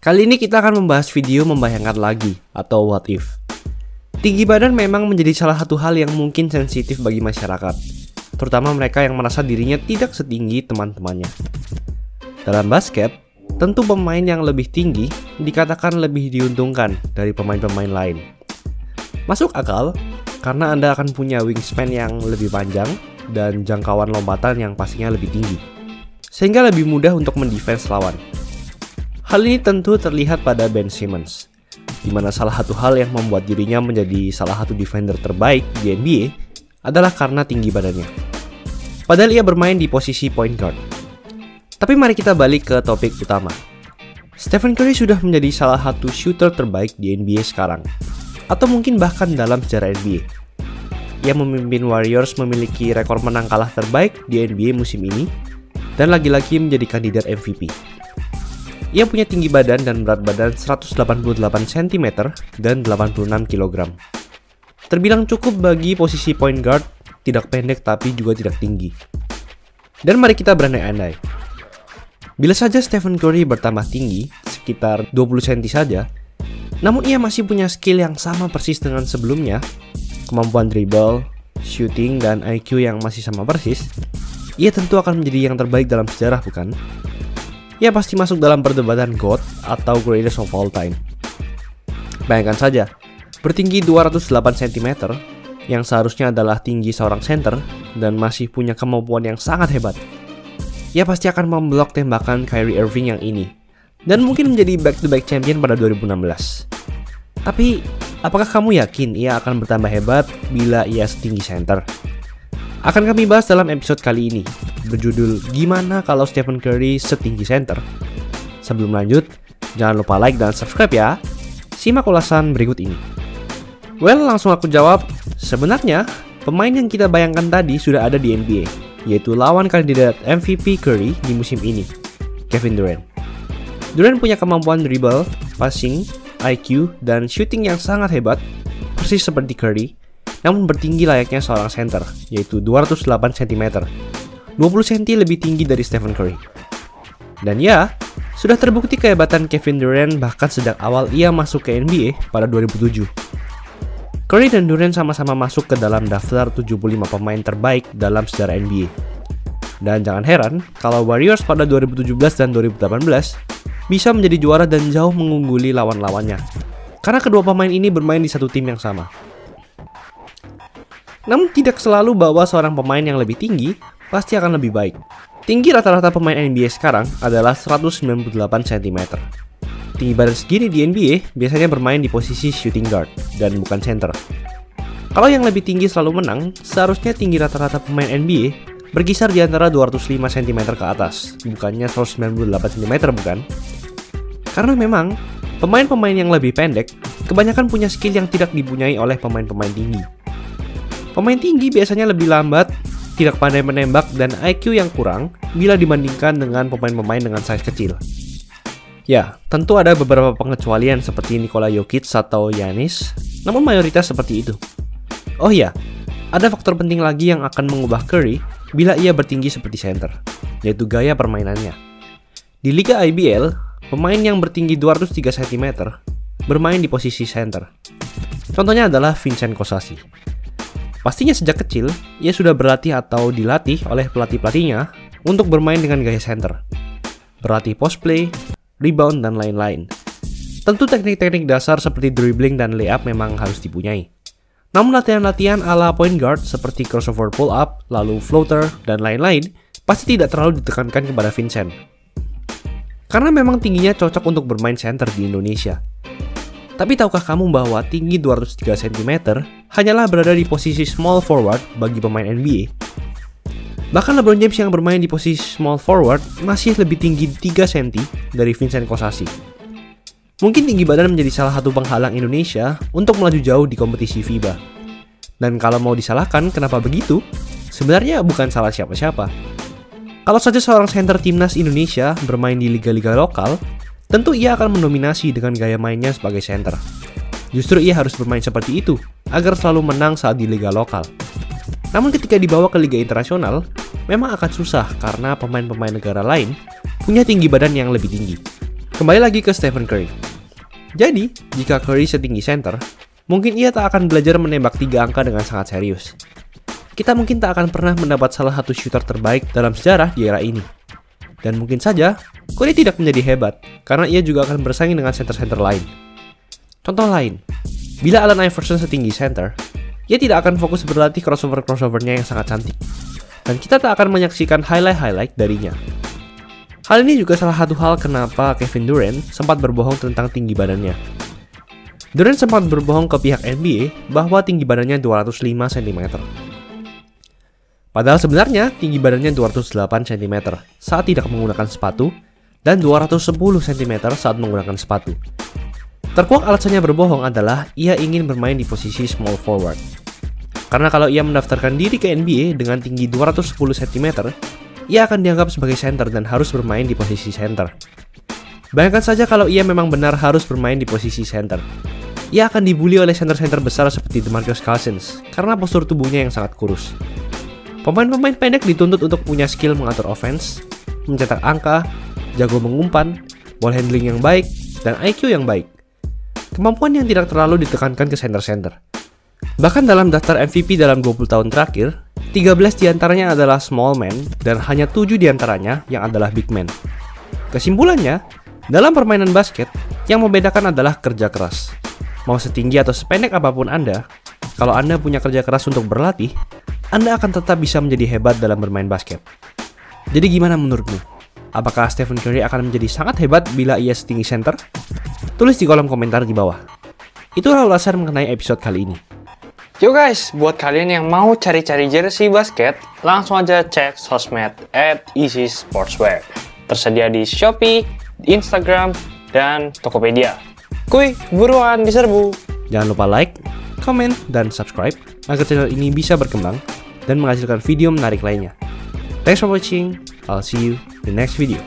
Kali ini kita akan membahas video membayangkan lagi atau what if. Tinggi badan memang menjadi salah satu hal yang mungkin sensitif bagi masyarakat, terutama mereka yang merasa dirinya tidak setinggi teman-temannya. Dalam basket, tentu pemain yang lebih tinggi dikatakan lebih diuntungkan dari pemain-pemain lain. Masuk akal, karena Anda akan punya wingspan yang lebih panjang dan jangkauan lompatan yang pastinya lebih tinggi, sehingga lebih mudah untuk mendefense lawan. Hal ini tentu terlihat pada Ben Simmons, di mana salah satu hal yang membuat dirinya menjadi salah satu defender terbaik di NBA adalah karena tinggi badannya. Padahal ia bermain di posisi point guard. Tapi mari kita balik ke topik utama. Stephen Curry sudah menjadi salah satu shooter terbaik di NBA sekarang, atau mungkin bahkan dalam sejarah NBA. Ia memimpin Warriors memiliki rekor menang kalah terbaik di NBA musim ini, dan lagi-lagi menjadi kandidat MVP. Ia punya tinggi badan dan berat badan 188 cm dan 86 kg. Terbilang cukup bagi posisi point guard, tidak pendek tapi juga tidak tinggi. Dan mari kita berandai-andai. Bila saja Stephen Curry bertambah tinggi, sekitar 20 cm saja, namun ia masih punya skill yang sama persis dengan sebelumnya, kemampuan dribble, shooting, dan IQ yang masih sama persis, ia tentu akan menjadi yang terbaik dalam sejarah, bukan? Ia pasti masuk dalam perdebatan GOAT atau Greatest of All Time. Bayangkan saja, bertinggi 208 cm, yang seharusnya adalah tinggi seorang center, dan masih punya kemampuan yang sangat hebat. Ia pasti akan memblok tembakan Kyrie Irving yang ini, dan mungkin menjadi back-to-back champion pada 2016. Tapi, apakah kamu yakin ia akan bertambah hebat bila ia setinggi center? Akan kami bahas dalam episode kali ini, berjudul Gimana Kalau Stephen Curry Setinggi Center. Sebelum lanjut, jangan lupa like dan subscribe ya. Simak ulasan berikut ini. Well, langsung aku jawab. Sebenarnya, pemain yang kita bayangkan tadi sudah ada di NBA, yaitu lawan kandidat MVP Curry di musim ini, Kevin Durant. Durant punya kemampuan dribble, passing, IQ, dan shooting yang sangat hebat, persis seperti Curry, namun bertinggi layaknya seorang center, yaitu 208 cm, 20 cm lebih tinggi dari Stephen Curry. Dan ya, sudah terbukti kehebatan Kevin Durant bahkan sejak awal ia masuk ke NBA pada 2007. Curry dan Durant sama-sama masuk ke dalam daftar 75 pemain terbaik dalam sejarah NBA. Dan jangan heran kalau Warriors pada 2017 dan 2018 bisa menjadi juara dan jauh mengungguli lawan-lawannya, karena kedua pemain ini bermain di satu tim yang sama. Namun tidak selalu bahwa seorang pemain yang lebih tinggi pasti akan lebih baik. Tinggi rata-rata pemain NBA sekarang adalah 198 cm. Tinggi badan segini di NBA biasanya bermain di posisi shooting guard dan bukan center. Kalau yang lebih tinggi selalu menang, seharusnya tinggi rata-rata pemain NBA berkisar di antara 205 cm ke atas, bukannya 198 cm, bukan? Karena memang, pemain-pemain yang lebih pendek kebanyakan punya skill yang tidak dipunyai oleh pemain-pemain tinggi. Pemain tinggi biasanya lebih lambat, tidak pandai menembak, dan IQ yang kurang bila dibandingkan dengan pemain-pemain dengan size kecil. Ya, tentu ada beberapa pengecualian seperti Nikola Jokic atau Giannis, namun mayoritas seperti itu. Oh iya, ada faktor penting lagi yang akan mengubah Curry bila ia bertinggi seperti center, yaitu gaya permainannya. Di Liga IBL, pemain yang bertinggi 203 cm bermain di posisi center. Contohnya adalah Vincent Kosasi. Pastinya sejak kecil, ia sudah berlatih atau dilatih oleh pelatih-pelatihnya untuk bermain dengan gaya center. Berlatih post play, rebound, dan lain-lain. Tentu teknik-teknik dasar seperti dribbling dan layup memang harus dipunyai. Namun latihan-latihan ala point guard seperti crossover pull-up, lalu floater, dan lain-lain pasti tidak terlalu ditekankan kepada Vincent. Karena memang tingginya cocok untuk bermain center di Indonesia. Tapi tahukah kamu bahwa tinggi 203 cm hanyalah berada di posisi small forward bagi pemain NBA? Bahkan LeBron James yang bermain di posisi small forward masih lebih tinggi 3 cm dari Vincent Kosasi. Mungkin tinggi badan menjadi salah satu penghalang Indonesia untuk melaju jauh di kompetisi FIBA. Dan kalau mau disalahkan kenapa begitu, sebenarnya bukan salah siapa-siapa. Kalau saja seorang center timnas Indonesia bermain di liga-liga lokal, tentu ia akan mendominasi dengan gaya mainnya sebagai center. Justru ia harus bermain seperti itu, agar selalu menang saat di liga lokal. Namun ketika dibawa ke liga internasional, memang akan susah karena pemain-pemain negara lain punya tinggi badan yang lebih tinggi. Kembali lagi ke Stephen Curry. Jadi, jika Curry setinggi center, mungkin ia tak akan belajar menembak 3 angka dengan sangat serius. Kita mungkin tak akan pernah mendapat salah satu shooter terbaik dalam sejarah di era ini. Dan mungkin saja, Curry tidak menjadi hebat, karena ia juga akan bersaing dengan center-center lain. Contoh lain, bila Allen Iverson setinggi center, ia tidak akan fokus berlatih crossover-crossovernya yang sangat cantik. Dan kita tak akan menyaksikan highlight darinya. Hal ini juga salah satu hal kenapa Kevin Durant sempat berbohong tentang tinggi badannya. Durant sempat berbohong ke pihak NBA bahwa tinggi badannya 205 cm. Padahal sebenarnya tinggi badannya 208 cm saat tidak menggunakan sepatu dan 210 cm saat menggunakan sepatu. Terkuak alasannya berbohong adalah ia ingin bermain di posisi small forward. Karena kalau ia mendaftarkan diri ke NBA dengan tinggi 210 cm, ia akan dianggap sebagai center dan harus bermain di posisi center. Bayangkan saja kalau ia memang benar harus bermain di posisi center. Ia akan dibully oleh center-center besar seperti DeMarcus Cousins karena postur tubuhnya yang sangat kurus. Pemain-pemain pendek dituntut untuk punya skill mengatur offense, mencetak angka, jago mengumpan, ball handling yang baik, dan IQ yang baik. Kemampuan yang tidak terlalu ditekankan ke center-center. Bahkan dalam daftar MVP dalam 20 tahun terakhir, 13 diantaranya adalah small man dan hanya 7 diantaranya yang adalah big man. Kesimpulannya, dalam permainan basket, yang membedakan adalah kerja keras. Mau setinggi atau sependek apapun Anda, kalau Anda punya kerja keras untuk berlatih, Anda akan tetap bisa menjadi hebat dalam bermain basket. Jadi gimana menurutmu? Apakah Stephen Curry akan menjadi sangat hebat bila ia setinggi center? Tulis di kolom komentar di bawah. Itulah ulasan mengenai episode kali ini. Yo guys, buat kalian yang mau cari-cari jersey basket, langsung aja cek sosmed @easysportswear. Tersedia di Shopee, Instagram, dan Tokopedia. Kuy, buruan diserbu. Jangan lupa like, comment, dan subscribe agar channel ini bisa berkembang dan menghasilkan video menarik lainnya. Thanks for watching. I'll see you in the next video.